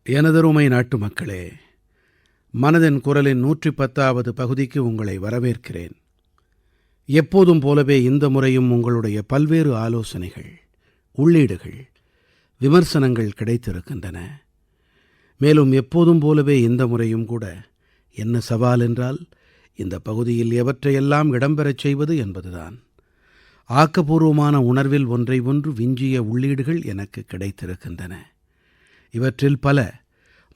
எனதருமை நாட்டு மக்களே, மனதின் குரலின் 110வது பகுதிக்கு உங்களை வரவேற்கிறேன். எப்போதும் போலவே இந்த முறையும் உங்களுடைய பல்வேறு ஆலோசனைகள், உள்ளீடுகள், விமர்சனங்கள் கிடைத்திருக்கின்றன. மேலும் எப்போதும் போலவே இந்த முறையும் கூட என்ன சவால் என்றால், இந்த பகுதியில் எவற்றையெல்லாம் இடம்பெறச் செய்வது என்பதுதான். ஆக்கப்பூர்வமான உணர்வில் ஒன்றை ஒன்று விஞ்சிய உள்ளீடுகள் எனக்கு கிடைத்திருக்கின்றன. இவற்றில் பல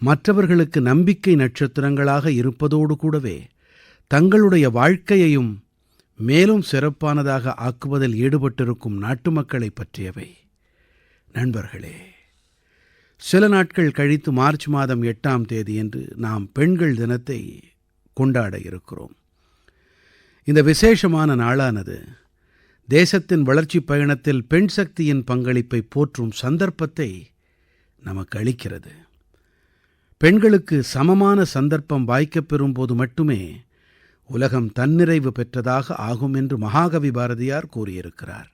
மற்றவர்களுக்கு நம்பிக்கை நட்சத்திரங்களாக இருப்பதோடு கூடவே தங்களுடைய வாழ்க்கையையும் மேலும் சிறப்பானதாக ஆக்குவதில் ஈடுபட்டிருக்கும் நாட்டு மக்களைப் பற்றியவை. நண்பர்களே, சில நாட்கள் கழித்து மார்ச் மாதம் 8ஆம் தேதியன்று நாம் பெண்கள் தினத்தை கொண்டாட இருக்கிறோம். இந்த விசேஷமான நாளானது தேசத்தின் வளர்ச்சிப் பயணத்தில் பெண் சக்தியின் பங்களிப்பை போற்றும் சந்தர்ப்பத்தை நமக்கு அளிக்கிறது. பெண்களுக்கு சமமான சந்தர்ப்பம் வாய்க்கப் பெறும்போது மட்டுமே உலகம் தன்னிறைவு பெற்றதாக ஆகும் என்று மகாகவி பாரதியார் கூறியிருக்கிறார்.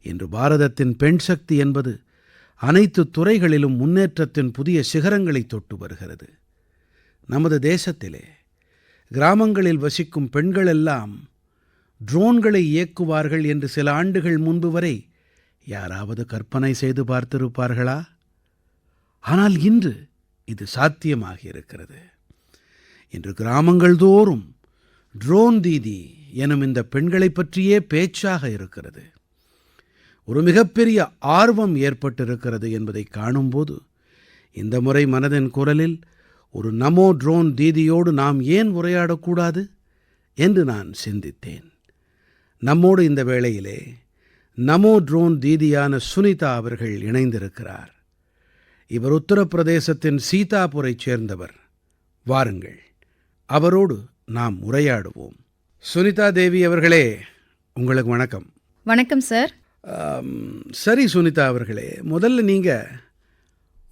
இன்று பாரதத்தின் பெண் சக்தி என்பது அனைத்து துறைகளிலும் முன்னேற்றத்தின் புதிய சிகரங்களை தொட்டு வருகிறது. நமது தேசத்திலே கிராமங்களில் வசிக்கும் பெண்களெல்லாம் ட்ரோன்களை இயக்குவார்கள் என்று சில ஆண்டுகள் முன்பு வரை யாராவது கற்பனை செய்து பார்த்திருப்பார்களா? ஆனால் இன்று இது சாத்தியமாகி இருக்கிறது. இன்று கிராமங்கள் தோறும் ட்ரோன் தீதி எனும் இந்த பெண்களைப் பற்றியே பேச்சாக இருக்கிறது. ஒரு மிகப்பெரிய ஆர்வம் ஏற்பட்டிருக்கிறது என்பதை காணும்போது இந்த முறை மனதின் குரலில் ஒரு நமோ ட்ரோன் தீதியோடு நாம் ஏன் உரையாடக்கூடாது என்று நான் சிந்தித்தேன். நம்மோடு இந்த வேளையிலே நமோ ட்ரோன் தீதியான சுனிதா அவர்கள் இணைந்திருக்கிறார். இவர் உத்தரப்பிரதேசத்தின் சீதாபுரைச் சேர்ந்தவர். வாருங்கள், அவரோடு நாம் உரையாடுவோம். சுனிதா தேவி அவர்களே, உங்களுக்கு வணக்கம். வணக்கம் சார். சரி சுனிதா அவர்களே, முதல்ல நீங்கள்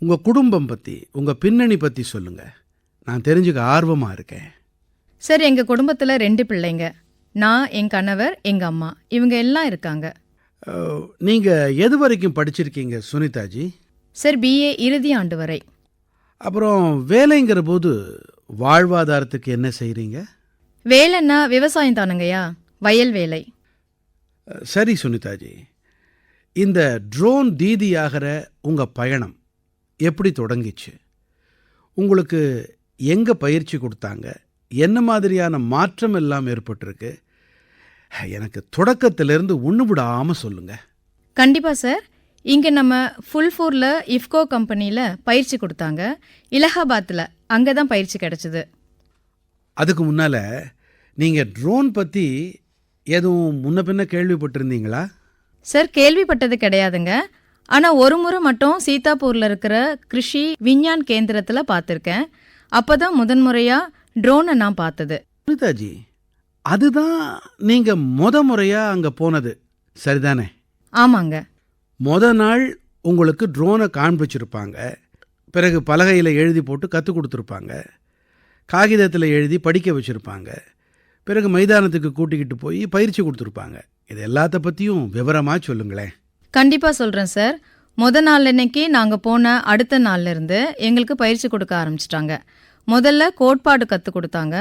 உங்கள் குடும்பம் பற்றி, உங்கள் பின்னணி பற்றி சொல்லுங்கள். நான் தெரிஞ்சுக்க ஆர்வமாக இருக்கேன். சார், எங்கள் குடும்பத்தில் 2 பிள்ளைங்க. நான், என் கணவர், எங்கள் அம்மா, இவங்க எல்லாம் இருக்காங்க. நீங்கள் எது வரைக்கும் படிச்சிருக்கீங்க சுனிதாஜி? சார், BA இறுதி ஆண்டு வரை. அப்புறம் வேலைங்கிற போது வாழ்வாதாரத்துக்கு என்ன செய்கிறீங்க? வேலைன்னா விவசாயம் தானுங்கய்யா, வயல் வேலை. சரி சுனிதாஜி, இந்த ட்ரோன் தீதியாகிற உங்கள் பயணம் எப்படி தொடங்கிச்சு? உங்களுக்கு எங்கே பயிற்சி கொடுத்தாங்க? என்ன மாதிரியான மாற்றம் எல்லாம் ஏற்பட்டிருக்கு? எனக்கு தொடக்கத்திலிருந்து ஒன்று விடாமல் சொல்லுங்கள். கண்டிப்பாக சார். இங்கே நம்ம ஃபுல்ஃபூரில் இஃப்கோ கம்பெனியில் பயிற்சி கொடுத்தாங்க. இலகாபாத்தில் அங்கே தான் பயிற்சி கிடச்சிது. அதுக்கு முன்னால் நீங்கள் ட்ரோன் பற்றி எதுவும் முன்ன பின்ன கேள்விப்பட்டிருந்தீங்களா? சார், கேள்விப்பட்டது கிடையாதுங்க. ஆனால் ஒரு முறை மட்டும் சீதாப்பூரில் இருக்கிற கிருஷி விஞ்ஞான் கேந்திரத்தில் பார்த்துருக்கேன். அப்போ தான் முதன்முறையாக ட்ரோனை நான் பார்த்தது. சுனிதாஜி, அதுதான் நீங்கள் முறையாக அங்கே போனது சரிதானே? ஆமாங்க. நாள் உங்களுக்கு ட்ரோனை காண்பிச்சிருப்பாங்க. பிறகு பலகையில் எழுதி போட்டு கற்றுக் கொடுத்துருப்பாங்க. காகிதத்தில் எழுதி படிக்க வச்சுருப்பாங்க. பிறகு மைதானத்துக்கு கூட்டிக்கிட்டு போய் பயிற்சி கொடுத்துருப்பாங்க. இது எல்லாத்த பற்றியும் விவரமாக சொல்லுங்களேன். கண்டிப்பாக சொல்கிறேன் சார். நாள் அன்னைக்கு நாங்கள் போன அடுத்த நாள்லேருந்து எங்களுக்கு பயிற்சி கொடுக்க ஆரம்பிச்சிட்டாங்க. முதல்ல கோட்பாடு கற்றுக் கொடுத்தாங்க.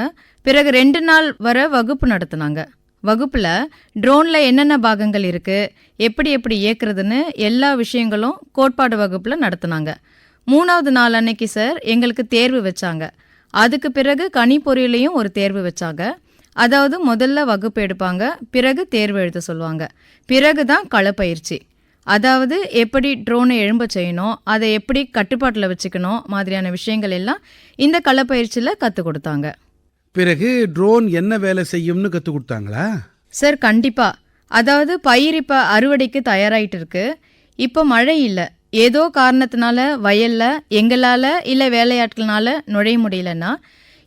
பிறகு 2 நாள் வர வகுப்பு நடத்துனாங்க. வகுப்பில் ட்ரோனில் என்னென்ன பாகங்கள் இருக்குது, எப்படி எப்படி இயக்குறதுன்னு எல்லா விஷயங்களும் கோட்பாடு வகுப்பில் நடத்துனாங்க. 3வது நாள் அன்னைக்கு சார் எங்களுக்கு தேர்வு வச்சாங்க. அதுக்கு பிறகு கணிப்பொறியிலையும் ஒரு தேர்வு வச்சாங்க. அதாவது முதல்ல வகுப்பு எடுப்பாங்க, பிறகு தேர்வு எழுத சொல்லுவாங்க, பிறகு தான் களப்பயிற்சி. அதாவது எப்படி ட்ரோனை எழும்ப செய்யணும், அதை எப்படி கட்டுப்பாட்டில் வச்சுக்கணும் மாதிரியான விஷயங்கள் எல்லாம் இந்த களப்பயிற்சியில் கற்றுக் கொடுத்தாங்க. பிறகு ட்ரோன் என்ன வேலை செய்யும்னு கற்றுக் கொடுத்தாங்களா? சார், கண்டிப்பாக. அதாவது பயிர் இப்போ அறுவடைக்கு தயாராகிட்டு இருக்கு. இப்போ மழை இல்லை, ஏதோ காரணத்தினால வயலில் எங்களால் இல்லை வேலையாட்கள்னால நுழைய முடியலன்னா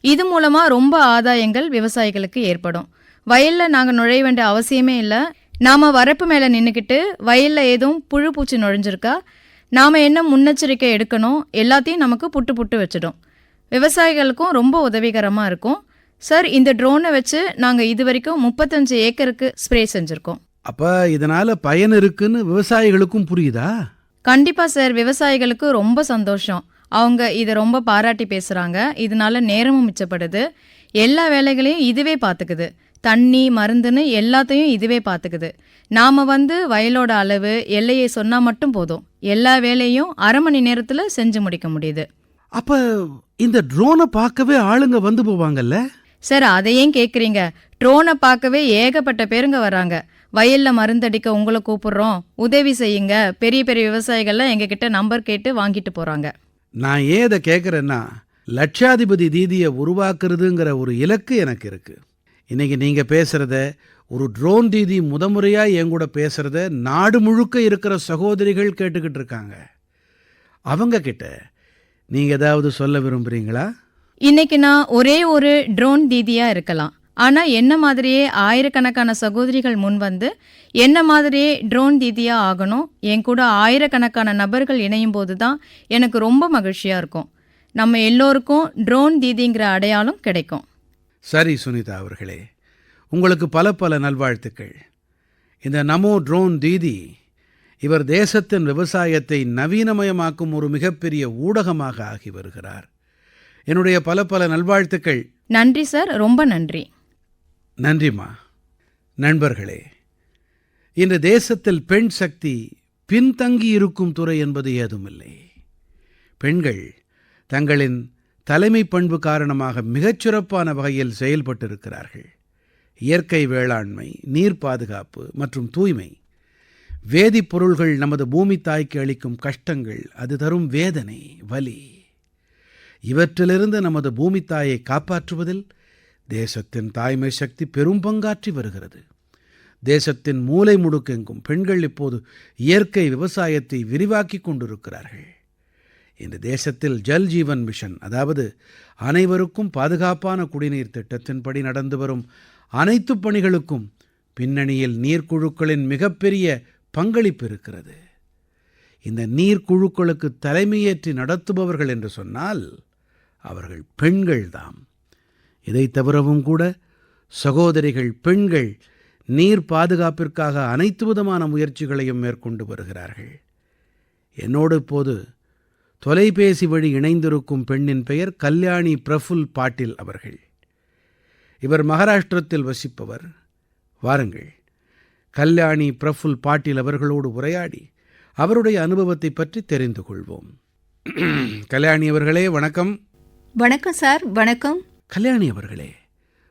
இது மூலமாக ரொம்ப ஆதாயங்கள் விவசாயிகளுக்கு ஏற்படும். வயலில் நாங்கள் நுழைய வேண்டிய அவசியமே இல்லை. நாம் வரப்பு மேலே நின்றுக்கிட்டு வயலில் ஏதும் புழு பூச்சி நுழைஞ்சிருக்கா, நாம் என்ன முன்னெச்சரிக்கை எடுக்கணும் எல்லாத்தையும் நமக்கு புட்டு வச்சிடும். விவசாயிகளுக்கும் ரொம்ப உதவிகரமாக இருக்கும். சார், இந்த ட்ரோனை வச்சு நாங்கள் இது வரைக்கும் 35 ஏக்கருக்கு ஸ்ப்ரே செஞ்சுருக்கோம். அப்போ இதனால் பயன் இருக்குன்னு விவசாயிகளுக்கும் புரியுதா? கண்டிப்பாக சார், விவசாயிகளுக்கு ரொம்ப சந்தோஷம். அவங்க இதை ரொம்ப பாராட்டி பேசுகிறாங்க. இதனால நேரமும் மிச்சப்படுது. எல்லா வேலைகளையும் இதுவே பார்த்துக்குது. தண்ணி, மருந்துன்னு எல்லாத்தையும் இதுவே பார்த்துக்குது. நாம் வயலோட அளவு, எல்லையை சொன்னால் மட்டும் போதும். எல்லா வேலையும் அரை மணி நேரத்தில் செஞ்சு முடிக்க முடியுது. அப்ப இந்த ட்ரோனை பார்க்கவே ஆளுங்க வந்து போவாங்கல்ல? சார், அதை ஏன் கேட்குறீங்க? ட்ரோனை பார்க்கவே ஏகப்பட்ட பேருங்க வராங்க. வயலில் மருந்தடிக்க உங்களை கூப்பிடுறோம், உதவி செய்யுங்க. பெரிய பெரிய விவசாயிகள்லாம் எங்ககிட்ட நம்பர் கேட்டு வாங்கிட்டு போகிறாங்க. நான் ஏன் இதை கேட்குறேன்னா, லட்சாதிபதி தீதியை உருவாக்குறதுங்கிற ஒரு இலக்கு எனக்கு இருக்கு. இன்னைக்கு நீங்கள் பேசுகிறத, ஒரு ட்ரோன் தீதி முதமுறையாக என் கூட பேசுகிறத நாடு முழுக்க இருக்கிற சகோதரிகள் கேட்டுக்கிட்டு இருக்காங்க. அவங்க கிட்ட நீங்கள் ஏதாவது சொல்ல விரும்புகிறீங்களா? இன்னைக்கு நான் ஒரே ஒரு ட்ரோன் தீதியாக இருக்கலாம். ஆனால் என்ன மாதிரியே ஆயிரக்கணக்கான சகோதரிகள் முன் என்ன மாதிரியே ட்ரோன் தீதியாக ஆகணும். என் கூட ஆயிரக்கணக்கான நபர்கள் இணையும் போது தான் எனக்கு ரொம்ப மகிழ்ச்சியாக இருக்கும். நம்ம எல்லோருக்கும் ட்ரோன் தீதிங்கிற அடையாளம் கிடைக்கும். சரி சுனிதா அவர்களே, உங்களுக்கு பல பல நல்வாழ்த்துக்கள். இந்த நமோ ட்ரோன் தீதி இவர் தேசத்தின் விவசாயத்தை நவீனமயமாக்கும் ஒரு மிகப்பெரிய ஊடகமாக ஆகி வருகிறார். என்னுடைய பல பல நல்வாழ்த்துக்கள். நன்றி சார், ரொம்ப நன்றி. நன்றிம்மா. நண்பர்களே, இன்று தேசத்தில் பெண் சக்தி பின்தங்கி இருக்கும் துறை என்பது ஏதுமில்லை. பெண்கள் தங்களின் தலைமை பண்பு காரணமாக மிகச்சிறப்பான வகையில் செயல்பட்டிருக்கிறார்கள். இயற்கை வேளாண்மை, நீர் பாதுகாப்பு மற்றும் தூய்மை, வேதிப்பொருள்கள் நமது பூமி தாய்க்கு அளிக்கும் கஷ்டங்கள், அது தரும் வேதனை, வலி, இவற்றிலிருந்து நமது பூமி தாயை காப்பாற்றுவதில் தேசத்தின் தாய்மை சக்தி பெரும் பங்காற்றி வருகிறது. தேசத்தின் மூலை முடுக்கெங்கும் பெண்கள் இப்போது இயற்கை விவசாயத்தை விரிவாக்கிக் கொண்டிருக்கிறார்கள். இந்த தேசத்தில் ஜல் ஜீவன் மிஷன், அதாவது அனைவருக்கும் பாதுகாப்பான குடிநீர் திட்டத்தின்படி நடந்து வரும் அனைத்து பணிகளுக்கும் பின்னணியில் நீர்க்குழுக்களின் மிகப்பெரிய பங்களிப்பு இருக்கிறது. இந்த நீர்க்குழுக்களுக்கு தலைமையேற்றி நடத்துபவர்கள் என்று சொன்னால் அவர்கள் பெண்கள்தாம். இதை தவிரவும் கூட சகோதரிகள் பெண்கள் நீர் பாதுகாப்பிற்காக அனைத்து விதமான முயற்சிகளையும் மேற்கொண்டு வருகிறார்கள். என்னோடு இப்போது தொலைபேசி வழி இணைந்திருக்கும் பெண்ணின் பெயர் கல்யாணி பிரஃபுல் பாட்டில் அவர்கள். இவர் மகாராஷ்டிரத்தில் வசிப்பவர். வாருங்கள், கல்யாணி பிரஃபுல் பாட்டில் அவர்களோடு உரையாடி அவருடைய அனுபவத்தை பற்றி தெரிந்து கொள்வோம். கல்யாணி அவர்களே, வணக்கம். வணக்கம் சார். வணக்கம். கல்யாணி அவர்களே,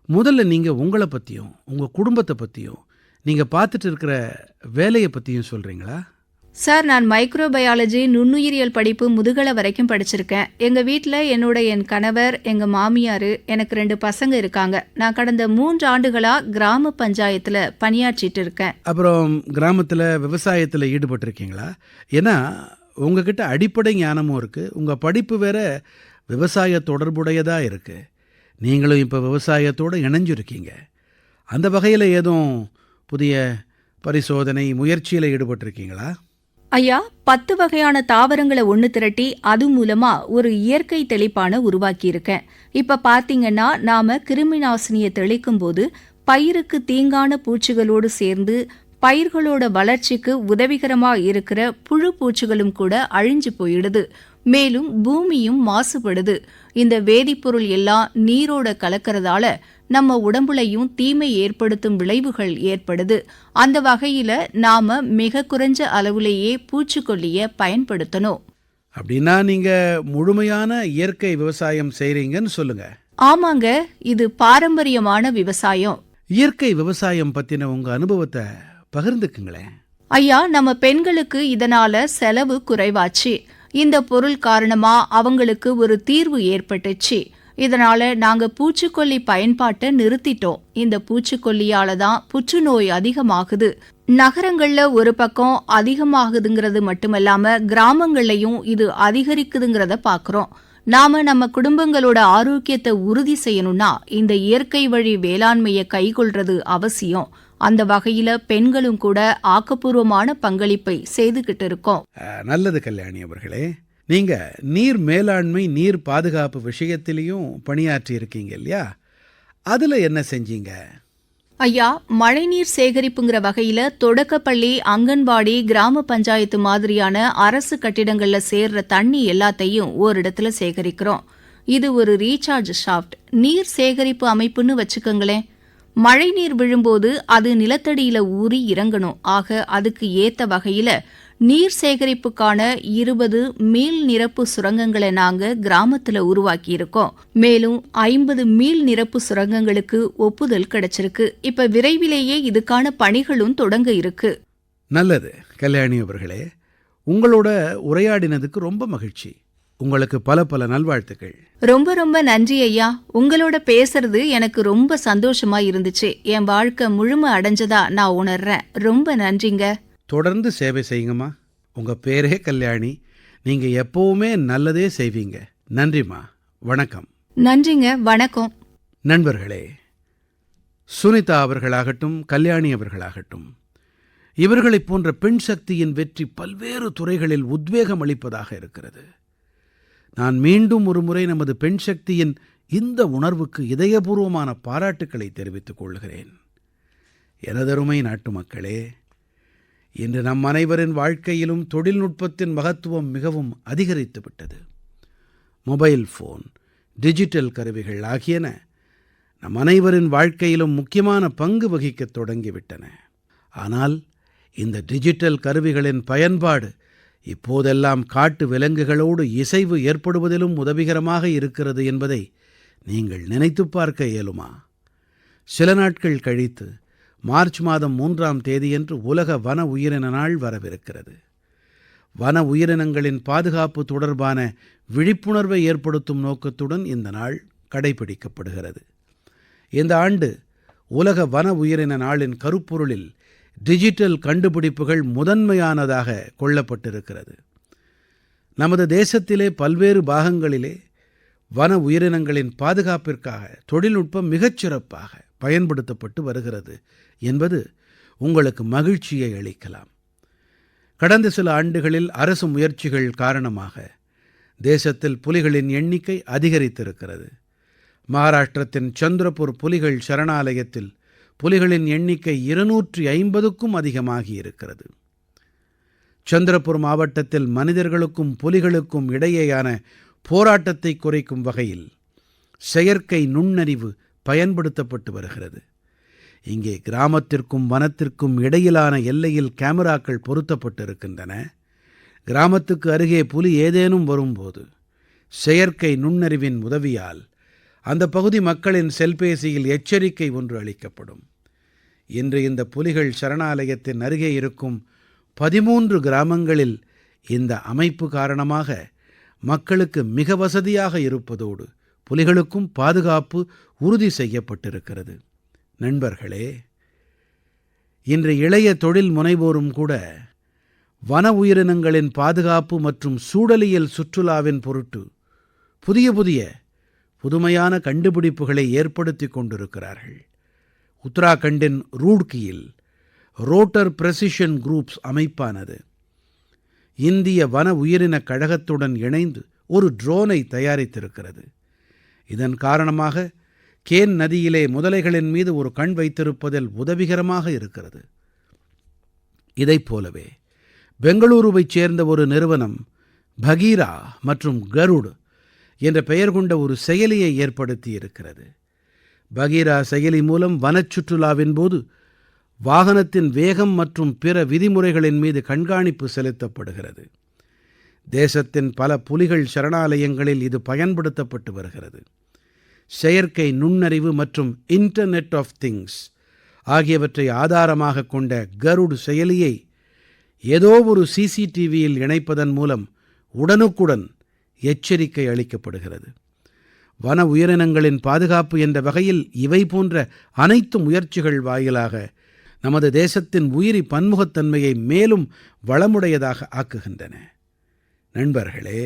முதல்ல நீங்கள் உங்களை பற்றியும் உங்கள் குடும்பத்தை பற்றியும் நீங்கள் பார்த்துட்டு இருக்கிற வேலையை பற்றியும் சொல்கிறீங்களா? சார், நான் மைக்ரோபயாலஜி நுண்ணுயிரியல் படிப்பு முதுகலை வரைக்கும் படிச்சிருக்கேன். எங்கள் வீட்டில் என் கணவர், எங்கள் மாமியார், எனக்கு 2 பசங்க இருக்காங்க. நான் கடந்த 3 ஆண்டுகளாக கிராம பஞ்சாயத்தில் பணியாற்றிட்டு இருக்கேன். அப்புறம் கிராமத்தில் விவசாயத்தில் ஈடுபட்டிருக்கீங்களா? ஏன்னா உங்ககிட்ட அடிப்படை ஞானமும் இருக்குது, உங்கள் படிப்பு வேற விவசாய தொடர்புடையதாக இருக்குது. நீங்களும் இப்போ விவசாயத்தோடு இணைஞ்சிருக்கீங்க. அந்த வகையில் ஏதும் புதிய பரிசோதனை முயற்சியில் ஈடுபட்டிருக்கீங்களா? ஐயா, 10 வகையான தாவரங்களை ஒன்று திரட்டி அது மூலமா ஒரு இயற்கை தெளிப்பானை உருவாக்கியிருக்கேன். இப்போ பார்த்தீங்கன்னா, நாம கிருமி நாசினியை தெளிக்கும் போது பயிருக்கு தீங்கான பூச்சிகளோடு சேர்ந்து பயிர்களோட வளர்ச்சிக்கு உதவிகரமாக இருக்கிற புழு பூச்சிகளும் கூட அழிஞ்சு போயிடுது. மேலும் பூமியும் மாசுபடுது. இந்த வேதிப்பொருள் எல்லாம் நீரோட கலக்கிறதால நம்ம உடம்புலையும் தீமை ஏற்படுத்தும் விளைவுகள் ஏற்படுது. அந்த வகையில நாம மிக குறைஞ்ச அளவுலேயே பூச்சிக்கொல்லிய பயன்படுத்தணும். அப்படின்னா நீங்க முழுமையான இயற்கை விவசாயம் செய்றீங்கன்னு சொல்லுங்க. ஆமாங்க, இது பாரம்பரியமான விவசாயம். இயற்கை விவசாயம் பத்தின உங்க அனுபவத்தை பகிர்ந்துக்குங்களேன். ஐயா, நம்ம பெண்களுக்கு இதனால செலவு குறைவாச்சு. இந்த பொருள் காரணமா அவங்களுக்கு ஒரு தீர்வு ஏற்பட்டுச்சு. இதனால நாங்க பூச்சிக்கொல்லி பயன்பாட்டை நிறுத்திட்டோம். இந்த பூச்சிக்கொல்லியால தான் புற்றுநோய் அதிகமாகுது. நகரங்கள்ல ஒரு பக்கம் அதிகமாகுதுங்கிறது மட்டுமல்லாம கிராமங்கள்லயும் இது அதிகரிக்குதுங்கிறத பாக்குறோம். நாம நம்ம குடும்பங்களோட ஆரோக்கியத்தை உறுதி செய்யணும்னா இந்த இயற்கை வழி வேளாண்மையை கைக்கொள்றது அவசியம். அந்த வகையில பெண்களும் கூட ஆக்கப்பூர்வமான பங்களிப்பை செய்துகிட்டு இருக்கோம். நல்லது கல்யாணி அவர்களே. நீங்க நீர் மேலாண்மை, நீர் பாதுகாப்பு விஷயத்திலையும் பணியாற்றி இருக்கீங்க இல்லையா? அதுல என்ன செஞ்சீங்க? ஐயா, மழைநீர் சேகரிப்புங்கிற வகையில தொடக்கப்பள்ளி, அங்கன்வாடி, கிராம பஞ்சாயத்து மாதிரியான அரசு கட்டிடங்கள்ல சேர்ற தண்ணி எல்லாத்தையும் ஓரிடத்துல சேகரிக்கிறோம். இது ஒரு ரீசார்ஜ் ஷாஃப்ட், நீர் சேகரிப்பு அமைப்புன்னு வச்சுக்கோங்களேன். மழை நீர் விழும்போது அது நிலத்தடியில ஊறி இறங்கணும். ஆக அதுக்கு ஏத்த வகையில நீர் சேகரிப்புக்கான 20 மீள் நிரப்பு சுரங்கங்களை நாங்க கிராமத்துல உருவாக்கி இருக்கோம். மேலும் 50 மீள் நிரப்பு சுரங்கங்களுக்கு ஒப்புதல் கிடைச்சிருக்கு. இப்ப விரைவிலேயே இதுக்கான பணிகளும் தொடங்க இருக்கு. நல்லது கல்யாணி அவர்களே, உங்களோட உரையாடினதுக்கு ரொம்ப மகிழ்ச்சி. உங்களுக்கு பல பல நல்வாழ்த்துக்கள். ரொம்ப ரொம்ப நன்றி ஐயா. உங்களோட பேசுறது எனக்கு ரொம்ப சந்தோஷமா இருந்துச்சு. என் வாழ்க்கை முழுமை அடைஞ்சதா நான் உணர்றேன். ரொம்ப நன்றிங்க. தொடர்ந்து சேவை செய்யுங்கம்மா. உங்க பேரே கல்யாணி. நீங்க எப்பவுமே நல்லதே செய்வீங்க. நன்றிம்மா. வணக்கம். நன்றிங்க. வணக்கம். நண்பர்களே, சுனிதா அவர்களாகட்டும், கல்யாணி அவர்களாகட்டும், இவர்களைப் போன்ற பெண் சக்தியின் வெற்றி பல்வேறு துறைகளில் உத்வேகம் அளிப்பதாக இருக்கிறது. நான் மீண்டும் ஒரு முறை நமது பெண் சக்தியின் இந்த உணர்வுக்கு இதயபூர்வமான பாராட்டுக்களை தெரிவித்துக் கொள்கிறேன். எனதருமை நாட்டுமக்களே, இன்று நம் அனைவரின் வாழ்க்கையிலும் தொழில்நுட்பத்தின் மகத்துவம் மிகவும் அதிகரித்து விட்டது. மொபைல் போன், டிஜிட்டல் கருவிகள் ஆகியன நம் அனைவரின் வாழ்க்கையிலும் முக்கியமான பங்கு வகிக்கத் தொடங்கிவிட்டன. ஆனால் இந்த டிஜிட்டல் கருவிகளின் பயன்பாடு இப்போதெல்லாம் காட்டு விலங்குகளோடு இசைவு ஏற்படுவதிலும் உதவிகரமாக இருக்கிறது என்பதை நீங்கள் நினைத்துப் பார்க்க இயலுமா? சில நாட்கள் கழித்து மார்ச் மாதம் 3ஆம் தேதியன்று உலக வன உயிரின நாள் வரவிருக்கிறது. வன உயிரினங்களின் பாதுகாப்பு தொடர்பான விழிப்புணர்வை ஏற்படுத்தும் நோக்கத்துடன் இந்த நாள் கடைபிடிக்கப்படுகிறது. இந்த ஆண்டு உலக வன உயிரின நாளின் கருப்பொருளில் டிஜிட்டல் கண்டுபிடிப்புகள் முதன்மையானதாக கொள்ளப்பட்டிருக்கிறது. நமது தேசத்திலே பல்வேறு பாகங்களிலே வன உயிரினங்களின் பாதுகாப்பிற்காக தொழில்நுட்பம் மிகச் சிறப்பாக பயன்படுத்தப்பட்டு வருகிறது என்பது உங்களுக்கு மகிழ்ச்சியை அளிக்கலாம். கடந்த சில ஆண்டுகளில் அரசு முயற்சிகள் காரணமாக தேசத்தில் புலிகளின் எண்ணிக்கை அதிகரித்திருக்கிறது. மகாராஷ்டிரத்தின் சந்திரபுர் புலிகள் சரணாலயத்தில் புலிகளின் எண்ணிக்கை 250க்கும் அதிகமாகி இருக்கிறது. சந்திரபுர் மாவட்டத்தில் மனிதர்களுக்கும் புலிகளுக்கும் இடையேயான போராட்டத்தை குறைக்கும் வகையில் செயற்கை நுண்ணறிவு பயன்படுத்தப்பட்டு வருகிறது. இங்கே கிராமத்திற்கும் வனத்திற்கும் இடையிலான எல்லையில் கேமராக்கள் பொருத்தப்பட்டிருக்கின்றன. கிராமத்துக்கு அருகே புலி ஏதேனும் வரும்போது செயற்கை நுண்ணறிவின் உதவியால் அந்த பகுதி மக்களின் செல்பேசியில் எச்சரிக்கை ஒன்று அளிக்கப்படும். இன்று இந்த புலிகள் சரணாலயத்தின் அருகே இருக்கும் 13 கிராமங்களில் இந்த அமைப்பு காரணமாக மக்களுக்கு மிக வசதியாக இருப்பதோடு புலிகளுக்கும் பாதுகாப்பு உறுதி செய்யப்பட்டிருக்கிறது. நண்பர்களே, இன்று இளைய தொழில் முனைவோரும் கூட வன உயிரினங்களின் பாதுகாப்பு மற்றும் சூழலியல் சுற்றுலாவின் பொருட்டு புதிய புதுமையான கண்டுபிடிப்புகளை ஏற்படுத்திக் கொண்டிருக்கிறார்கள். உத்தராகண்டின் ரூட்கியில் ரோட்டர் பிரெசிஷன் குரூப்ஸ் அமைப்பானது இந்திய வன உயிரினக் கழகத்துடன் இணைந்து ஒரு ட்ரோனை தயாரித்திருக்கிறது. இதன் காரணமாக கேன் நதியிலே முதலைகளின் மீது ஒரு கண் வைத்திருப்பதில் உதவிகரமாக இருக்கிறது. இதைப் போலவே பெங்களூருவைச் சேர்ந்த ஒரு நிறுவனம் பகீரா மற்றும் கருட் என்ற பெயர் கொண்ட ஒரு செயலியை ஏற்படுத்தி இருக்கிறது. பகீரா செயலி மூலம் வனச்சுற்றுலாவின் போது வாகனத்தின் வேகம் மற்றும் பிற விதிமுறைகளின் மீது கண்காணிப்பு செலுத்தப்படுகிறது. தேசத்தின் பல புலிகள் சரணாலயங்களில் இது பயன்படுத்தப்பட்டு வருகிறது. செயற்கை நுண்ணறிவு மற்றும் இன்டர்நெட் ஆஃப் திங்ஸ் ஆகியவற்றை ஆதாரமாக கொண்ட கருட் செயலியை ஏதோ ஒரு சிசிடிவியில் இணைப்பதன் மூலம் உடனுக்குடன் எச்சரிக்கை அளிக்கப்படுகிறது. வன உயிரினங்களின் பாதுகாப்பு என்ற வகையில் இவை போன்ற அனைத்து முயற்சிகள் வாயிலாக நமது தேசத்தின் உயிரி பன்முகத்தன்மையை மேலும் வளமுடையதாக ஆக்குகின்றன. நண்பர்களே,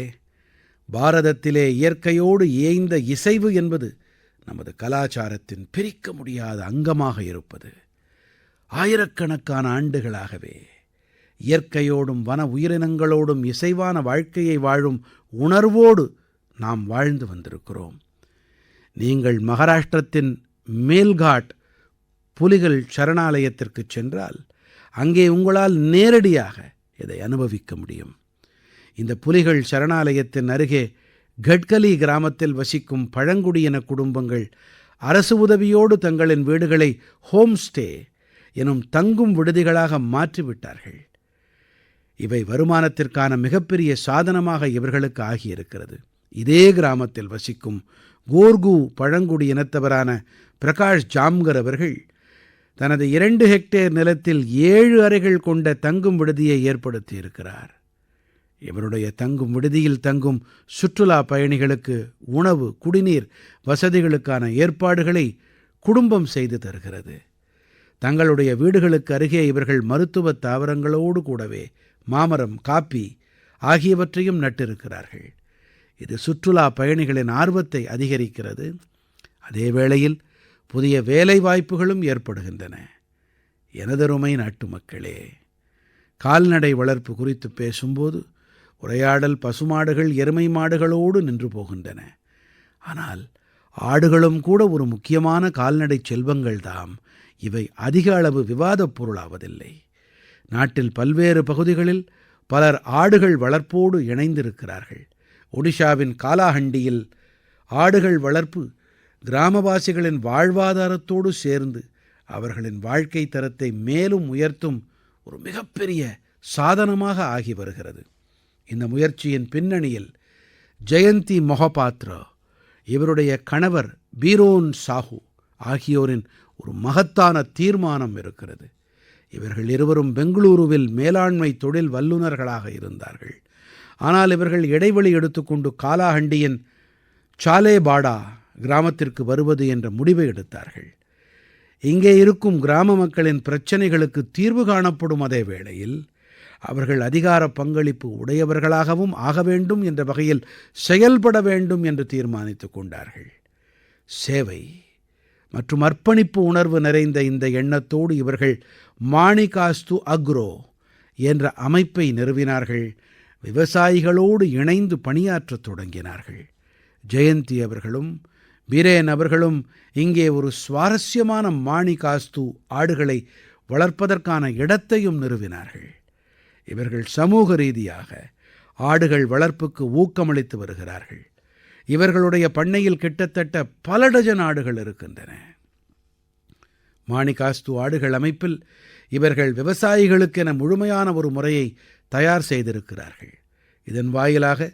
பாரதத்திலே இயற்கையோடு இயைந்த இசைவு என்பது நமது கலாச்சாரத்தின் பிரிக்க முடியாத அங்கமாக இருப்பது. ஆயிரக்கணக்கான ஆண்டுகளாகவே இயற்கையோடும் வன உயிரினங்களோடும் இசைவான வாழ்க்கையை வாழும் உணர்வோடு நாம் வாழ்ந்து வந்திருக்கிறோம். நீங்கள் மகாராஷ்டிரத்தின் மேல்காட் புலிகள் சரணாலயத்திற்கு சென்றால் அங்கே உங்களால் நேரடியாக இதை அனுபவிக்க முடியும். இந்த புலிகள் சரணாலயத்தின் அருகே கட்கலி கிராமத்தில் வசிக்கும் பழங்குடியின குடும்பங்கள் அரசு உதவியோடு தங்களின் வீடுகளை ஹோம் ஸ்டே எனும் தங்கும் விடுதிகளாக மாற்றிவிட்டார்கள். இவை வருமானத்திற்கான மிகப்பெரிய சாதனமாக இவர்களுக்கு ஆகியிருக்கிறது. இதே கிராமத்தில் வசிக்கும் கோர்கு பழங்குடியினத்தவரான பிரகாஷ் ஜாம்கர் அவர்கள் தனது 2 ஹெக்டேர் நிலத்தில் 7 அறைகள் கொண்ட தங்கும் விடுதியை ஏற்படுத்தியிருக்கிறார். இவருடைய தங்கும் விடுதியில் தங்கும் சுற்றுலா பயணிகளுக்கு உணவு, குடிநீர் வசதிகளுக்கான ஏற்பாடுகளை குடும்பம் செய்து தருகிறது. தங்களுடைய வீடுகளுக்கு அருகே இவர்கள் மருத்துவத் தாவரங்களோடு கூடவே மாமரம், காப்பி ஆகியவற்றையும் நட்டிருக்கிறார்கள். இது சுற்றுலா பயணிகளின் ஆர்வத்தை அதிகரிக்கிறது. அதே வேளையில் புதிய வேலை வாய்ப்புகளும் ஏற்படுகின்றன. எனதருமை நாட்டுமக்களே, கால்நடை வளர்ப்பு குறித்து பேசும்போது உரையாடல் பசுமாடுகள், எருமை மாடுகளோடு நின்று போகின்றன. ஆனால் ஆடுகளும் கூட ஒரு முக்கியமான கால்நடை செல்வங்கள்தாம். இவை அதிக அளவு விவாதப் பொருளாவதில்லை. நாட்டில் பல்வேறு பகுதிகளில் பலர் ஆடுகள் வளர்ப்போடு இணைந்திருக்கிறார்கள். ஒடிஷாவின் காலாஹண்டியில் ஆடுகள் வளர்ப்பு கிராமவாசிகளின் வாழ்வாதாரத்தோடு சேர்ந்து அவர்களின் வாழ்க்கை தரத்தை மேலும் உயர்த்தும் ஒரு மிகப்பெரிய சாதனமாக ஆகி வருகிறது. இந்த முயற்சியின் பின்னணியில் ஜெயந்தி மொஹபாத்ரா, இவருடைய கணவர் பீரோன் சாஹூ ஆகியோரின் ஒரு மகத்தான தீர்மானம் இருக்கிறது. இவர்கள் இருவரும் பெங்களூருவில் மேலாண்மை தொழில் வல்லுநர்களாக இருந்தார்கள். ஆனால் இவர்கள் இடைவெளி எடுத்துக்கொண்டு காலாஹண்டியின் சாலேபாடா கிராமத்திற்கு வருவது என்ற முடிவை எடுத்தார்கள். இங்கே இருக்கும் கிராம மக்களின் பிரச்சனைகளுக்கு தீர்வு காணப்படும் அதே வேளையில் அவர்கள் அதிகார பங்களிப்பு உடையவர்களாகவும் ஆக வேண்டும் என்ற வகையில் செயல்பட வேண்டும் என்று தீர்மானித்துக் கொண்டார்கள். சேவை மற்றும் அர்ப்பணிப்பு உணர்வு நிறைந்த இந்த எண்ணத்தோடு இவர்கள் மாணிகாஸ்து அக்ரோ என்ற அமைப்பை நிறுவினார்கள். விவசாயிகளோடு இணைந்து பணியாற்றத் தொடங்கினார்கள். ஜெயந்தி அவர்களும் பீரேன் அவர்களும் இங்கே ஒரு சுவாரஸ்யமான மாணிகாஸ்து ஆடுகளை வளர்ப்பதற்கான இடத்தையும் நிறுவினார்கள். இவர்கள் சமூக ரீதியாக ஆடுகள் வளர்ப்புக்கு ஊக்கமளித்து வருகிறார்கள். இவர்களுடைய பண்ணையில் கிட்டத்தட்ட பல டஜன் ஆடுகள் இருக்கின்றன. மாணிகாஸ்து ஆடுகள் அமைப்பில் இவர்கள் விவசாயிகளுக்கென முழுமையான ஒரு முறையை தயார் செய்திருக்கிறார்கள். இதன் வாயிலாக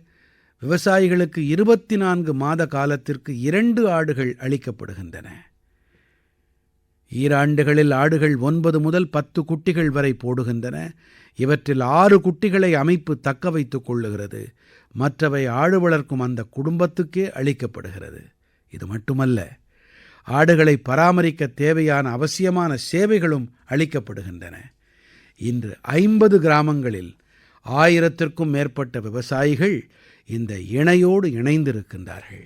விவசாயிகளுக்கு 24 மாத காலத்திற்கு 2 ஆடுகள் அளிக்கப்படுகின்றன. ஈராண்டுகளில் ஆடுகள் 9 முதல் 10 குட்டிகள் வரை போடுகின்றன. இவற்றில் 6 குட்டிகளை அமைப்பு தக்க வைத்துக் கொள்ளுகிறது. மற்றவை ஆடு வளர்க்கும் அந்த குடும்பத்துக்கே அளிக்கப்படுகிறது. இது மட்டுமல்ல, ஆடுகளை பராமரிக்க தேவையான அவசியமான சேவைகளும் அளிக்கப்படுகின்றன. இன்று 50 கிராமங்களில் 1000த்திற்கும் மேற்பட்ட விவசாயிகள் இந்த இணையோடு இணைந்திருக்கின்றார்கள்.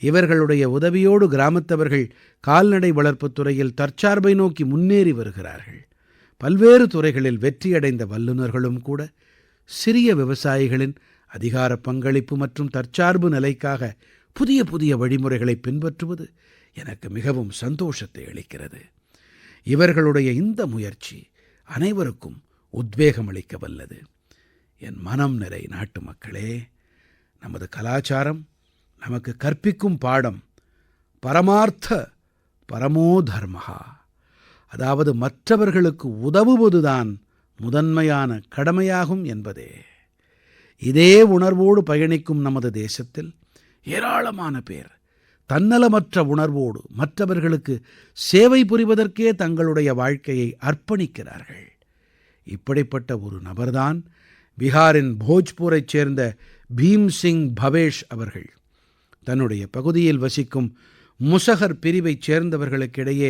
இவர்களுடைய உதவியோடு கிராமத்தவர்கள் கால்நடை வளர்ப்புத் துறையில் தற்சார்பை நோக்கி முன்னேறி வருகிறார்கள். பல்வேறு துறைகளில் வெற்றியடைந்த வல்லுநர்களும் கூட சிறிய விவசாயிகளின் அதிகார பங்களிப்பு மற்றும் தற்சார்பு நிலைக்காக புதிய புதிய வழிமுறைகளை பின்பற்றுவது எனக்கு மிகவும் சந்தோஷத்தை அளிக்கிறது. இவர்களுடைய இந்த முயற்சி அனைவருக்கும் உத்வேகம் அளிக்க வல்லது. என் மனம் நிறை நாட்டு மக்களே, நமது கலாச்சாரம் நமக்கு கற்பிக்கும் பாடம் பரமார்த்த பரமோ தர்மஹா, அதாவது மற்றவர்களுக்கு உதவுவதுதான் முதன்மையான கடமையாகும் என்பதே. இதே உணர்வோடு பயணிக்கும் நமது தேசத்தில் ஏராளமான பேர் தன்னலமற்ற உணர்வோடு மற்றவர்களுக்கு சேவை புரிவதற்கே தங்களுடைய வாழ்க்கையை அர்ப்பணிக்கிறார்கள். இப்படிப்பட்ட ஒரு நபர்தான் பிஹாரின் போஜ்பூரைச் சேர்ந்த பீம் சிங் பவேஷ் அவர்கள். தன்னுடைய பகுதியில் வசிக்கும் முசஹர் பிரிவைச் சேர்ந்தவர்களுக்கிடையே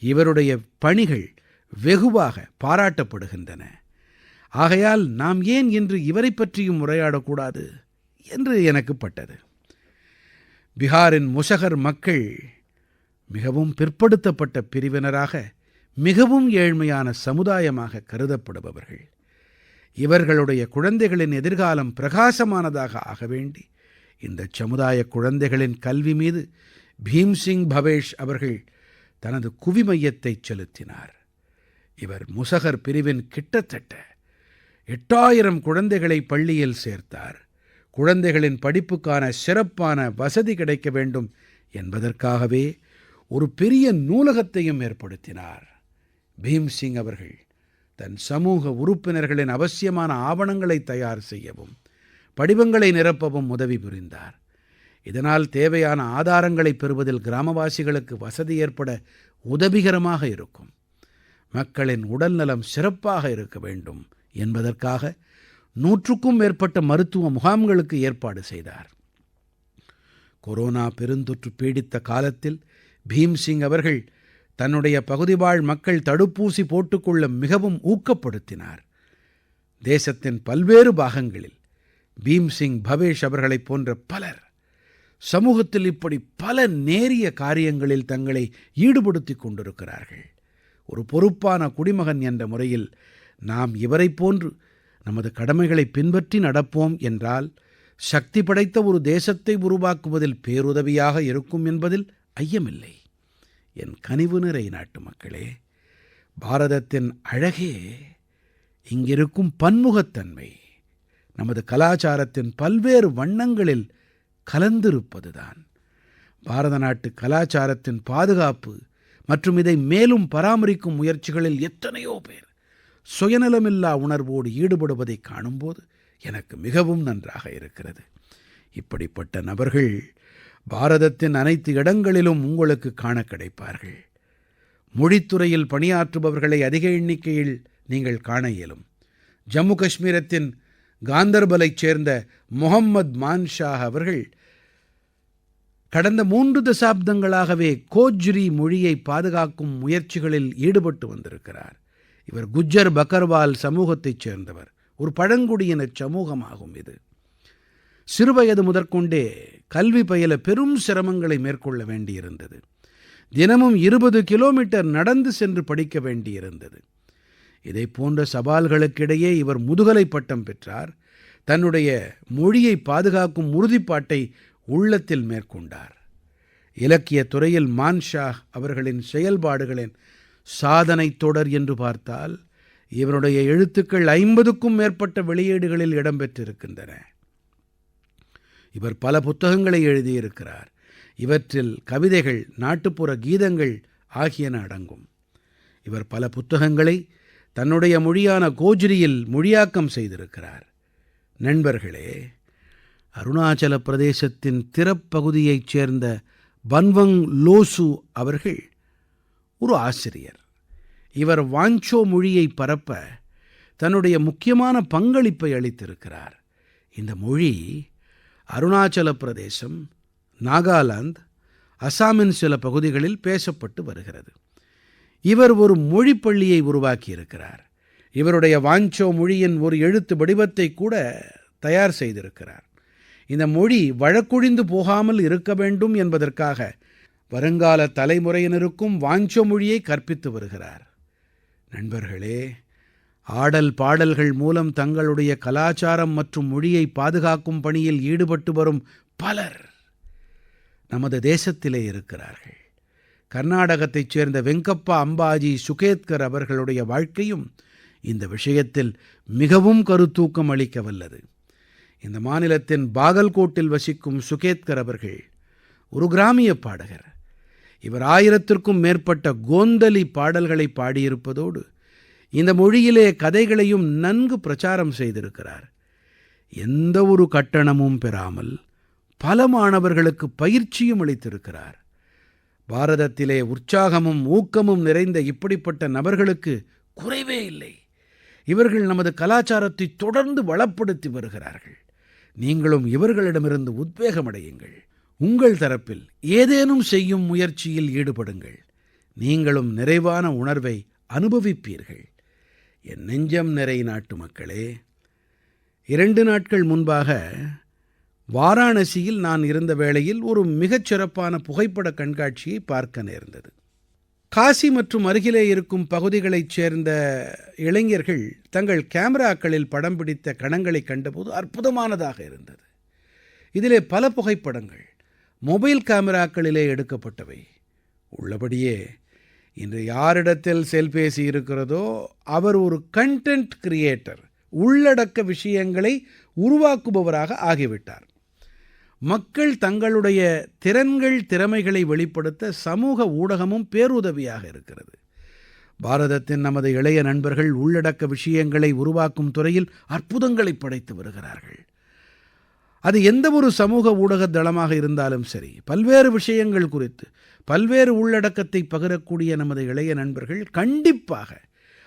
இவருடைய பணிகள் வெகுவாக பாராட்டப்படுகின்றன. ஆகையால் நாம் ஏன் இன்று இவரை பற்றியும் உரையாடக்கூடாது என்று எனக்கு பட்டது. பிஹாரின் முசஹர் மக்கள் மிகவும் பிற்படுத்தப்பட்ட பிரிவினராக, மிகவும் ஏழ்மையான சமுதாயமாக கருதப்படுபவர்கள். இவர்களுடைய குழந்தைகளின் எதிர்காலம் பிரகாசமானதாக ஆக வேண்டி இந்த சமுதாய குழந்தைகளின் கல்வி மீது பீம் சிங் பவேஷ் அவர்கள் தனது குவிமையத்தைச் செலுத்தினார். இவர் முசகர் பிரிவின் கிட்டத்தட்ட 8000 குழந்தைகளை பள்ளியில் சேர்த்தார். குழந்தைகளின் படிப்புக்கான சிறப்பான வசதி கிடைக்க வேண்டும் என்பதற்காகவே ஒரு பெரிய நூலகத்தையும் ஏற்படுத்தினார். பீம் சிங் அவர்கள் தன் சமூக உறுப்பினர்களின் அவசியமான ஆவணங்களை தயார் செய்யவும் படிவங்களை நிரப்பவும் உதவி புரிந்தார். இதனால் தேவையான ஆதாரங்களை பெறுவதில் கிராமவாசிகளுக்கு வசதி ஏற்பட உதவிகரமாக இருக்கும். மக்களின் உடல்நலம் சிறப்பாக இருக்க வேண்டும் என்பதற்காக 100க்கும் மேற்பட்ட மருத்துவ முகாம்களுக்கு ஏற்பாடு செய்தார். கொரோனா பெருந்தொற்று பீடித்த காலத்தில் பீம் சிங் அவர்கள் தன்னுடைய பகுதிவாழ் மக்கள் தடுப்பூசி போட்டுக்கொள்ள மிகவும் ஊக்கப்படுத்தினார். தேசத்தின் பல்வேறு பாகங்களில் பீம் சிங் பவேஷ் அவர்களைப் போன்ற பலர் சமூகத்தில் இப்படி பல நேரிய காரியங்களில் தங்களை ஈடுபடுத்திக் கொண்டிருக்கிறார்கள். ஒரு பொறுப்பான குடிமகன் என்ற முறையில் நாம் இவரைப் போன்று நமது கடமைகளை பின்பற்றி நடப்போம் என்றால் சக்தி படைத்த ஒரு தேசத்தை உருவாக்குவதில் பேருதவியாக இருக்கும் என்பதில் ஐயமில்லை. என் கனிவு நிறை நாட்டுமக்களே, பாரதத்தின் அழகே இங்கிருக்கும் பன்முகத்தன்மை, நமது கலாச்சாரத்தின் பல்வேறு வண்ணங்களில் கலந்திருப்பதுதான். பாரத நாட்டு கலாச்சாரத்தின் பாதுகாப்பு மற்றும் இதை மேலும் பராமரிக்கும் முயற்சிகளில் எத்தனையோ பேர் சுயநலமில்லா உணர்வோடு ஈடுபடுவதைக் காணும்போது எனக்கு மிகவும் நன்றாக இருக்கிறது. இப்படிப்பட்ட நபர்கள் பாரதத்தின் அனைத்து இடங்களிலும் உங்களுக்கு காண கிடைப்பார்கள். மொழித்துறையில் பணியாற்றுபவர்களை அதிக எண்ணிக்கையில் நீங்கள் காண இயலும். ஜம்மு காஷ்மீரத்தின் காந்தர்பலைச் சேர்ந்த முஹம்மத் மான்ஷா அவர்கள் கடந்த 3 தசாப்தங்களாகவே கோஜ்ரி மொழியை பாதுகாக்கும் முயற்சிகளில் ஈடுபட்டு வந்திருக்கிறார். இவர் குஜ்ஜர் பக்கர்வால் சமூகத்தைச் சேர்ந்தவர். ஒரு பழங்குடியின சமூகமாகும் இது. சிறுவயது முதற்கொண்டே கல்வி பயில பெரும் சிரமங்களை மேற்கொள்ள வேண்டியிருந்தது. தினமும் 20 கிலோமீட்டர் நடந்து சென்று படிக்க வேண்டியிருந்தது. இதை போன்ற சவால்களுக்கிடையே இவர் முதுகலை பட்டம் பெற்றார். தன்னுடைய மொழியை பாதுகாக்கும் உறுதிப்பாட்டை உள்ளத்தில் மேற்கொண்டார். இலக்கியத் துறையில் மான்ஷா அவர்களின் செயல்பாடுகளின் சாதனை தொடர் என்று பார்த்தால் இவருடைய எழுத்துக்கள் 50க்கும் மேற்பட்ட வெளியீடுகளில் இடம்பெற்றிருக்கின்றன. இவர் பல புத்தகங்களை எழுதியிருக்கிறார். இவற்றில் கவிதைகள், நாட்டுப்புற கீதங்கள் ஆகியன அடங்கும். இவர் பல புத்தகங்களை தன்னுடைய மொழியான கோஜ்ரியில் மொழியாக்கம் செய்திருக்கிறார். நண்பர்களே, அருணாச்சல பிரதேசத்தின் திரப் பகுதியைச் சேர்ந்த பன்வங் லோசு அவர்கள் ஒரு ஆசிரியர். இவர் வாஞ்சோ மொழியை பரப்ப தன்னுடைய முக்கியமான பங்களிப்பை அளித்திருக்கிறார். இந்த மொழி அருணாச்சல பிரதேசம், நாகாலாந்து, அசாமின் சில பகுதிகளில் பேசப்பட்டு வருகிறது. இவர் ஒரு மொழிப்பள்ளியை உருவாக்கியிருக்கிறார். இவருடைய வாஞ்சோ மொழியின் ஒரு எழுத்து வடிவத்தை கூட தயார் செய்திருக்கிறார். இந்த மொழி வழக்கொழிந்து போகாமல் இருக்க வேண்டும் என்பதற்காக வருங்கால தலைமுறையினருக்கும் வாஞ்சோ மொழியை கற்பித்து வருகிறார். நண்பர்களே, ஆடல் பாடல்கள் மூலம் தங்களுடைய கலாச்சாரம் மற்றும் மொழியை பாதுகாக்கும் பணியில் ஈடுபட்டு வரும் பலர் நமது தேசத்திலே இருக்கிறார்கள். கர்நாடகத்தைச் சேர்ந்த வெங்கப்பா அம்பாஜி சுகேத்கர் அவர்களுடைய வாழ்க்கையும் இந்த விஷயத்தில் மிகவும் கருத்தூக்கம் அளிக்க வல்லது. இந்த மாநிலத்தின் பாகல்கோட்டில் வசிக்கும் சுகேத்கர் அவர்கள் ஒரு கிராமிய பாடகர். இவர் 1000க்கும் மேற்பட்ட கோந்தலி பாடல்களை பாடியிருப்பதோடு இந்த மொழியிலே கதைகளையும் நன்கு பிரச்சாரம் செய்திருக்கிறார். எந்த ஒரு கட்டணமும் பெறாமல் பல மாணவர்களுக்கு பயிற்சியும் அளித்திருக்கிறார். பாரதத்திலே உற்சாகமும் ஊக்கமும் நிறைந்த இப்படிப்பட்ட நபர்களுக்கு குறைவே இல்லை. இவர்கள் நமது கலாச்சாரத்தை தொடர்ந்து வளப்படுத்தி வருகிறார்கள். நீங்களும் இவர்களிடமிருந்து உத்வேகமடையுங்கள். உங்கள் தரப்பில் ஏதேனும் செய்யும் முயற்சியில் ஈடுபடுங்கள். நீங்களும் நிறைவான உணர்வை அனுபவிப்பீர்கள். என் நெஞ்சம் நிறை நாட்டு மக்களே, 2 நாட்கள் முன்பாக வாராணசியில் நான் இருந்த வேளையில் ஒரு மிகச் சிறப்பான புகைப்பட கண்காட்சியை பார்க்க நேர்ந்தது. காசி மற்றும் அருகிலே இருக்கும் பகுதிகளைச் சேர்ந்த இளைஞர்கள் தங்கள் கேமராக்களில் படம் பிடித்த கணங்களைக் கண்டபோது அற்புதமானதாக இருந்தது. இதிலே பல புகைப்படங்கள் மொபைல் கேமராக்களிலே எடுக்கப்பட்டவை. உள்ளபடியே இன்று யாரிடத்தில் செல்பேசி இருக்கிறதோ அவர் ஒரு கண்டென்ட் கிரியேட்டர், உள்ளடக்க விஷயங்களை உருவாக்குபவராக ஆகிவிட்டார். மக்கள் தங்களுடைய திறன்கள், திறமைகளை வெளிப்படுத்த சமூக ஊடகமும் பேருதவியாக இருக்கிறது. பாரதத்தின் நமது இளைய நண்பர்கள் உள்ளடக்க விஷயங்களை உருவாக்கும் துறையில் அற்புதங்களை படைத்து வருகிறார்கள். அது எந்த ஒரு சமூக ஊடக தளமாக இருந்தாலும் சரி, பல்வேறு விஷயங்கள் குறித்து பல்வேறு உள்ளடக்கத்தை பகிரக்கூடிய நமது இளைய நண்பர்கள் கண்டிப்பாக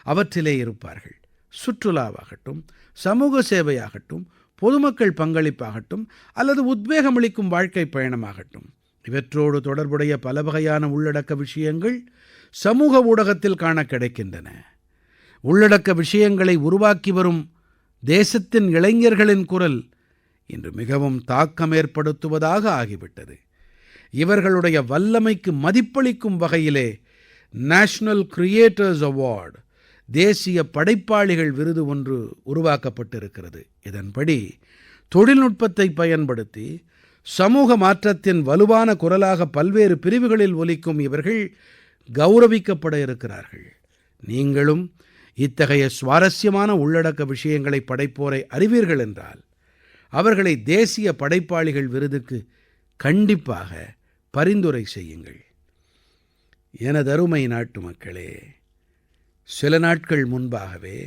அவற்றிலே இருப்பார்கள். சுற்றுலாவாகட்டும், சமூக சேவையாகட்டும், பொதுமக்கள் பங்களிப்பாகட்டும், அல்லது உத்வேகமளிக்கும் வாழ்க்கை பயணமாகட்டும், இவற்றோடு தொடர்புடைய பல வகையான உள்ளடக்க விஷயங்கள் சமூக ஊடகத்தில் காண கிடைக்கின்றன. உள்ளடக்க விஷயங்களை உருவாக்கி வரும் தேசத்தின் இளைஞர்களின் குரல் இன்று மிகவும் தாக்கம் ஏற்படுத்துவதாக ஆகிவிட்டது. இவர்களுடைய வல்லமைக்கு மதிப்பளிக்கும் வகையிலே நேஷனல் கிரியேட்டர்ஸ் அவார்டு, தேசிய படைப்பாளிகள் விருது ஒன்று உருவாக்கப்பட்டிருக்கிறது. இதன்படி தொழில்நுட்பத்தை பயன்படுத்தி சமூக மாற்றத்தின் வலுவான குரலாக பல்வேறு பிரிவுகளில் ஒலிக்கும் இவர்கள் கௌரவிக்கப்பட இருக்கிறார்கள். நீங்களும் இத்தகைய சுவாரஸ்யமான உள்ளடக்க விஷயங்களை படைப்போரை அறிவீர்கள் என்றால் அவர்களை தேசிய படைப்பாளிகள் விருதுக்கு கண்டிப்பாக பரிந்துரை செய்யுங்கள். எனதருமை நாட்டு மக்களே, சில நாட்கள் முன்பாகவே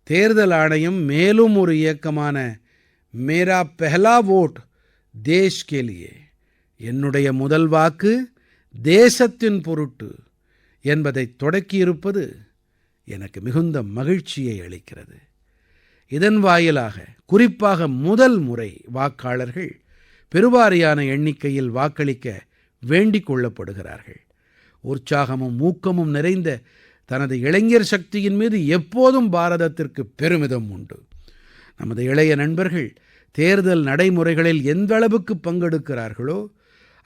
தேர்தல் ஆணையம் மேலும் ஒரு இயக்கமான மேரா பெஹ்லா வோட் தேஷ் கே லியே, என்னுடைய முதல் வாக்கு தேசத்தின் பொருட்டு என்பதை தொடக்கியிருப்பது எனக்கு மிகுந்த மகிழ்ச்சியை அளிக்கிறது. இதன் வாயிலாக குறிப்பாக முதல் முறை வாக்காளர்கள் பெருவாரியான எண்ணிக்கையில் வாக்களிக்க வேண்டிக் கொள்ளப்படுகிறார்கள். உற்சாகமும் ஊக்கமும் நிறைந்த தனது இளைஞர் சக்தியின் மீது எப்போதும் பாரதத்திற்கு பெருமிதம் உண்டு. நமது இளைய நண்பர்கள் தேர்தல் நடைமுறைகளில் எந்த அளவுக்கு பங்கெடுக்கிறார்களோ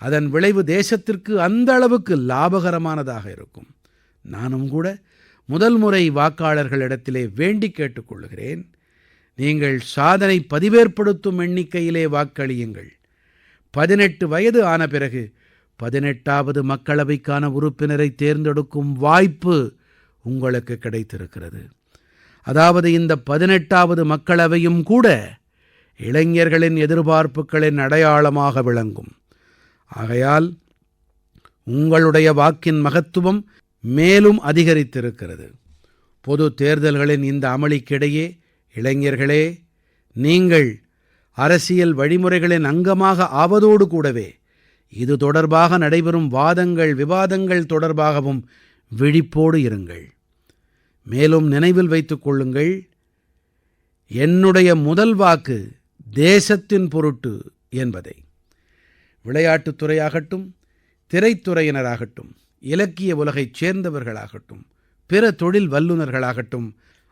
அதன் விளைவு தேசத்திற்கு அந்த அளவுக்கு லாபகரமானதாக இருக்கும். நானும் கூட முதல் முறை வாக்காளர்களிடத்திலே வேண்டிக் கேட்டுக்கொள்கிறேன், நீங்கள் சாதனை பதிவேற்படுத்தும் எண்ணிக்கையிலே வாக்களியுங்கள். 18 வயது ஆன பிறகு 18வது மக்களவைக்கான உறுப்பினரை தேர்ந்தெடுக்கும் வாய்ப்பு உங்களுக்கு கிடைத்திருக்கிறது. அதாவது இந்த 18வது மக்களவையும் கூட இளைஞர்களின் எதிர்பார்ப்புகளின் அடையாளமாக விளங்கும். ஆகையால் உங்களுடைய வாக்கின் மகத்துவம் மேலும் அதிகரித்திருக்கிறது. பொது தேர்தல்களின் இந்த அமளிக்கிடையே இளைஞர்களே, நீங்கள் அரசியல் வழிமுறைகளின் அங்கமாக ஆவதோடு கூடவே இது தொடர்பாக நடைபெறும் வாதங்கள், விவாதங்கள் தொடர்பாகவும் விழிப்போடு இருங்கள். மேலும் நினைவில் வைத்துக் கொள்ளுங்கள், என்னுடைய முதல் வாக்கு தேசத்தின் பொருட்டு என்பதை. விளையாட்டுத் துறையாகட்டும், திரைத்துறையினராகட்டும், இலக்கிய உலகைச் சேர்ந்தவர்களாகட்டும், பிற தொழில் வல்லுநர்களாகட்டும்,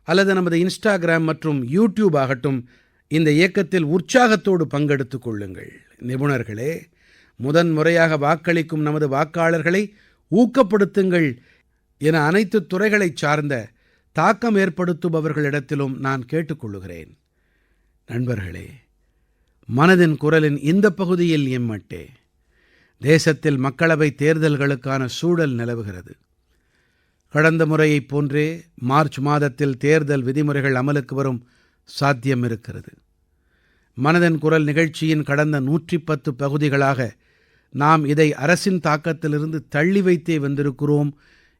அல்லது நமது இன்ஸ்டாகிராம் மற்றும் யூடியூப் ஆகட்டும், இந்த இயக்கத்தில் உற்சாகத்தோடு பங்கெடுத்துக் கொள்ளுங்கள். நிபுணர்களே, முதன்முறையாக வாக்களிக்கும் நமது வாக்காளர்களை ஊக்கப்படுத்துங்கள் என அனைத்து துறைகளைச் சார்ந்த தாக்கம் ஏற்படுத்துபவர்களிடத்திலும் நான் கேட்டுக்கொள்கிறேன். நண்பர்களே, மனதின் குரலின் இந்த பகுதியில் எம்மட்டே தேசத்தில் மக்களவைத் தேர்தல்களுக்கான சூழல் நிலவுகிறது. கடந்த முறையைப் போன்றே மார்ச் மாதத்தில் தேர்தல் விதிமுறைகள் அமலுக்கு வரும் சாத்தியம் இருக்கிறது. மனதின் குரல் நிகழ்ச்சியின் கடந்த 110 பகுதிகளாக நாம் இதை அரசின் தாக்கத்திலிருந்து தள்ளி வைத்தே வந்திருக்கிறோம்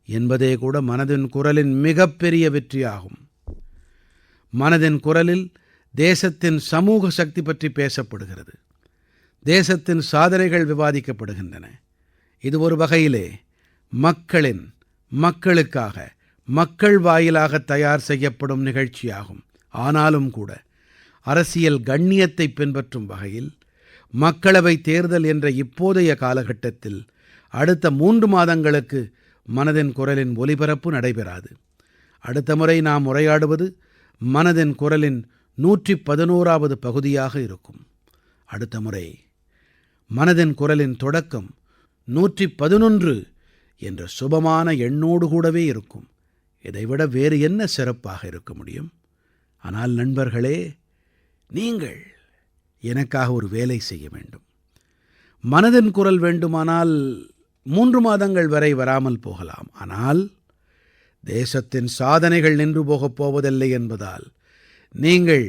என்பதே கூட மனதின் குரலின் மிகப்பெரிய வெற்றியாகும். மனதின் குரலில் தேசத்தின் சமூக சக்தி பற்றி பேசப்படுகிறது. தேசத்தின் சாதனைகள் விவாதிக்கப்படுகின்றன. இது ஒரு வகையிலே மக்களுக்காக மக்கள் வாயிலாக தயார் செய்யப்படும் நிகழ்ச்சியாகும். ஆனாலும் கூட அரசியல் கண்ணியத்தை பின்பற்றும் வகையில் மக்களவை தேர்தல் என்ற இப்போதைய காலகட்டத்தில் அடுத்த 3 மாதங்களுக்கு மனதின் குரலின் ஒலிபரப்பு நடைபெறாது. அடுத்த முறை நாம் உரையாடுவது மனதின் குரலின் 111வது பகுதியாக இருக்கும். அடுத்த முறை மனதின் குரலின் தொடக்கம் 111 என்ற சுபமான எண்ணோடு கூடவே இருக்கும். இதைவிட வேறு என்ன சிறப்பாக இருக்க முடியும்? ஆனால் நண்பர்களே, நீங்கள் எனக்காக ஒரு வேலை செய்ய வேண்டும். மனதின் குரல் வேண்டுமானால் 3 மாதங்கள் வரை வராமல் போகலாம். ஆனால் தேசத்தின் சாதனைகள் நின்று போகப் போவதில்லை என்பதால் நீங்கள்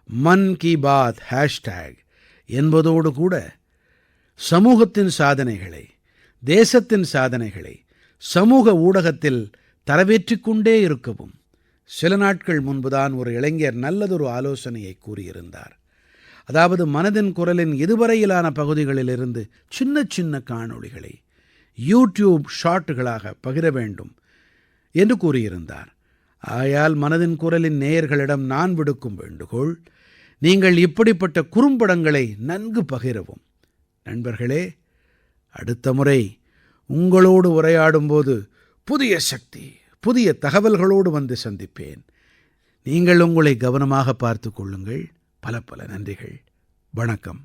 மன் கி பாத் ஹேஷ்டேக் என்பதோடு கூட சமூகத்தின் சாதனைகளை, தேசத்தின் சாதனைகளை சமூக ஊடகத்தில் தரவேற்றிக் கொண்டே இருக்கவும். சில நாட்கள் முன்புதான் ஒரு இளைஞர் நல்லதொரு ஆலோசனையை கூறியிருந்தார். அதாவது மனதின் குரலின் இதுவரையிலான பகுதிகளிலிருந்து சின்ன சின்ன காணொளிகளை யூடியூப் ஷார்ட்டுகளாக பகிர வேண்டும் என்று கூறியிருந்தார். ஆகையால் மனதின் குரலின் நேயர்களிடம் நான் விடுக்கும் வேண்டுகோள், நீங்கள் இப்படிப்பட்ட குறும்படங்களை நன்கு பகிரவும். நண்பர்களே, அடுத்த முறை உங்களோடு உரையாடும்போது புதிய சக்தி, புதிய தகவல்களோடு வந்து சந்திப்பேன். நீங்கள் உங்களை கவனமாக பார்த்துக் கொள்ளுங்கள். பல பல நன்றிகள். வணக்கம்.